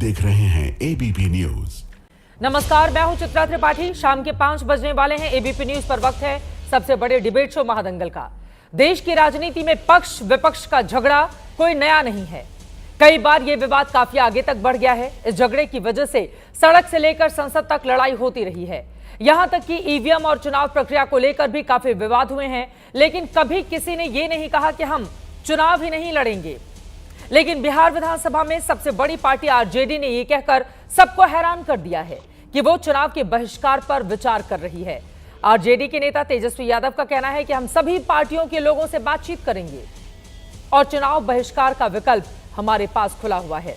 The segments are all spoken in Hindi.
देख रहे हैं एबीपी न्यूज। नमस्कार, मैं हूं चित्रा त्रिपाठी। शाम के 5 बजने वाले हैं। एबीपी न्यूज पर वक्त है सबसे बड़े डिबेट शो महादंगल का। देश की राजनीति में पक्ष विपक्ष का झगड़ा कोई नया नहीं है। कई बार यह विवाद काफी आगे तक बढ़ गया है। इस झगड़े की वजह से सड़क से लेकर संसद तक लड़ाई होती रही है। यहां तक कि ईवीएम और चुनाव प्रक्रिया को लेकर भी काफी विवाद हुए हैं। लेकिन कभी किसी ने यह नहीं कहा कि हम चुनाव ही नहीं लड़ेंगे। लेकिन बिहार विधानसभा में सबसे बड़ी पार्टी आरजेडी ने यह कहकर सबको हैरान कर दिया है कि वो चुनाव के बहिष्कार पर विचार कर रही है। आरजेडी के नेता तेजस्वी यादव का कहना है कि हम सभी पार्टियों के लोगों से बातचीत करेंगे और चुनाव बहिष्कार का विकल्प हमारे पास खुला हुआ है।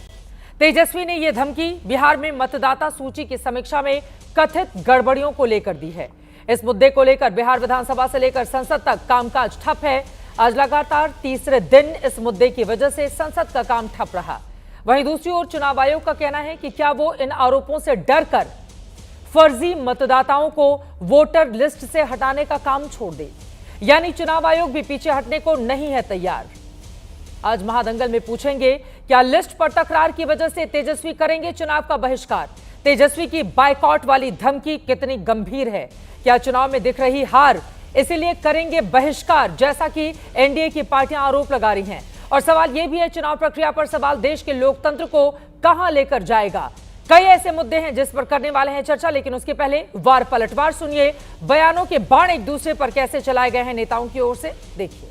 तेजस्वी ने यह धमकी बिहार में मतदाता सूची की समीक्षा में कथित गड़बड़ियों को लेकर दी है। इस मुद्दे को लेकर बिहार विधानसभा से लेकर संसद तक कामकाज ठप है। आज लगातार तीसरे दिन इस मुद्दे की वजह से संसद का काम ठप रहा। वहीं दूसरी ओर चुनाव आयोग का कहना है कि क्या वो इन आरोपों से डरकर फर्जी मतदाताओं को वोटर लिस्ट से हटाने का काम छोड़ दे, यानी चुनाव आयोग भी पीछे हटने को नहीं है तैयार। आज महादंगल में पूछेंगे, क्या लिस्ट पर तकरार की वजह से तेजस्वी करेंगे चुनाव का बहिष्कार? तेजस्वी की बायकॉट वाली धमकी कितनी गंभीर है? क्या चुनाव में दिख रही हार इसीलिए करेंगे बहिष्कार, जैसा कि एनडीए की पार्टियां आरोप लगा रही हैं? और सवाल यह भी है, चुनाव प्रक्रिया पर सवाल देश के लोकतंत्र को कहां लेकर जाएगा? कई ऐसे मुद्दे हैं जिस पर करने वाले हैं चर्चा, लेकिन उसके पहले वार पलटवार सुनिए। बयानों के बाण एक दूसरे पर कैसे चलाए गए हैं नेताओं की ओर से, देखिए।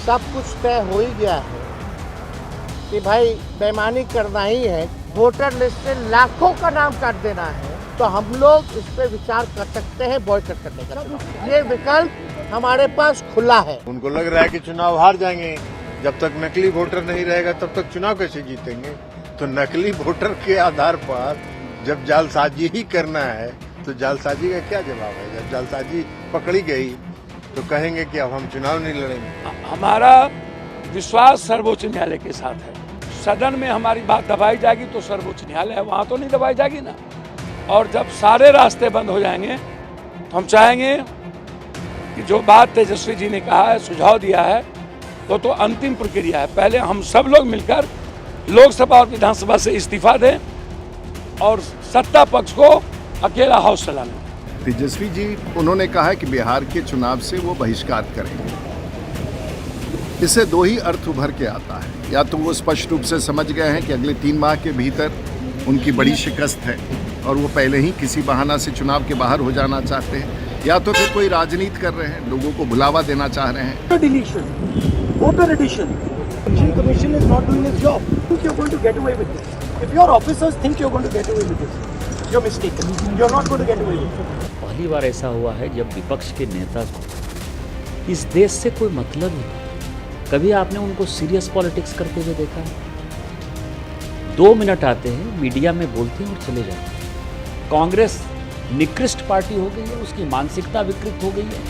सब कुछ तय हो ही गया है कि भाई बेईमानी करना ही है, वोटर लिस्ट से लाखों का नाम काट देना है, तो हम लोग इस पे विचार कर सकते हैं बॉयकॉट करने का। ये विकल्प हमारे पास खुला है। उनको लग रहा है कि चुनाव हार जाएंगे, जब तक नकली वोटर नहीं रहेगा तब तक चुनाव कैसे जीतेंगे। तो नकली वोटर के आधार पर जब जालसाजी ही करना है तो जालसाजी का क्या जवाब है? जब जालसाजी पकड़ी गई तो कहेंगे कि अब हम चुनाव नहीं लड़ेंगे। हमारा विश्वास सर्वोच्च न्यायालय के साथ है। सदन में हमारी बात दबाई जाएगी तो सर्वोच्च न्यायालय है, वहां तो नहीं दबाई जाएगी ना। और जब सारे रास्ते बंद हो जाएंगे तो हम चाहेंगे कि जो बात तेजस्वी जी ने कहा है, सुझाव दिया है, तो अंतिम प्रक्रिया है। पहले हम सब लोग मिलकर लोकसभा और विधानसभा से इस्तीफा दें और सत्ता पक्ष को अकेला हाउस चलाना। तेजस्वी जी उन्होंने कहा है कि बिहार के चुनाव से वो बहिष्कार करेंगे। इससे दो ही अर्थ उभर के आता है, या तो वो स्पष्ट रूप से समझ गए हैं कि अगले 3 माह के भीतर उनकी बड़ी शिकस्त है और वो पहले ही किसी बहाना से चुनाव के बाहर हो जाना चाहते हैं, या तो फिर कोई राजनीति कर रहे हैं, लोगों को भुलावा देना चाह रहे हैं। Voter addition. Election Commission is not doing its job. Think you're going to get away with this? If your officers think you're going to get away with this, you're mistaken. You're not going to get away with it. पहली बार ऐसा हुआ है जब विपक्ष के नेता को इस देश से कोई मतलब ही नहीं। कभी आपने उनको सीरियस पॉलिटिक्स करते हुए देखा है? 2 मिनट आते हैं, मीडिया में बोलते हैं और चले जाते हैं। कांग्रेस निकृष्ट पार्टी हो गई है, उसकी मानसिकता विकृत हो गई है।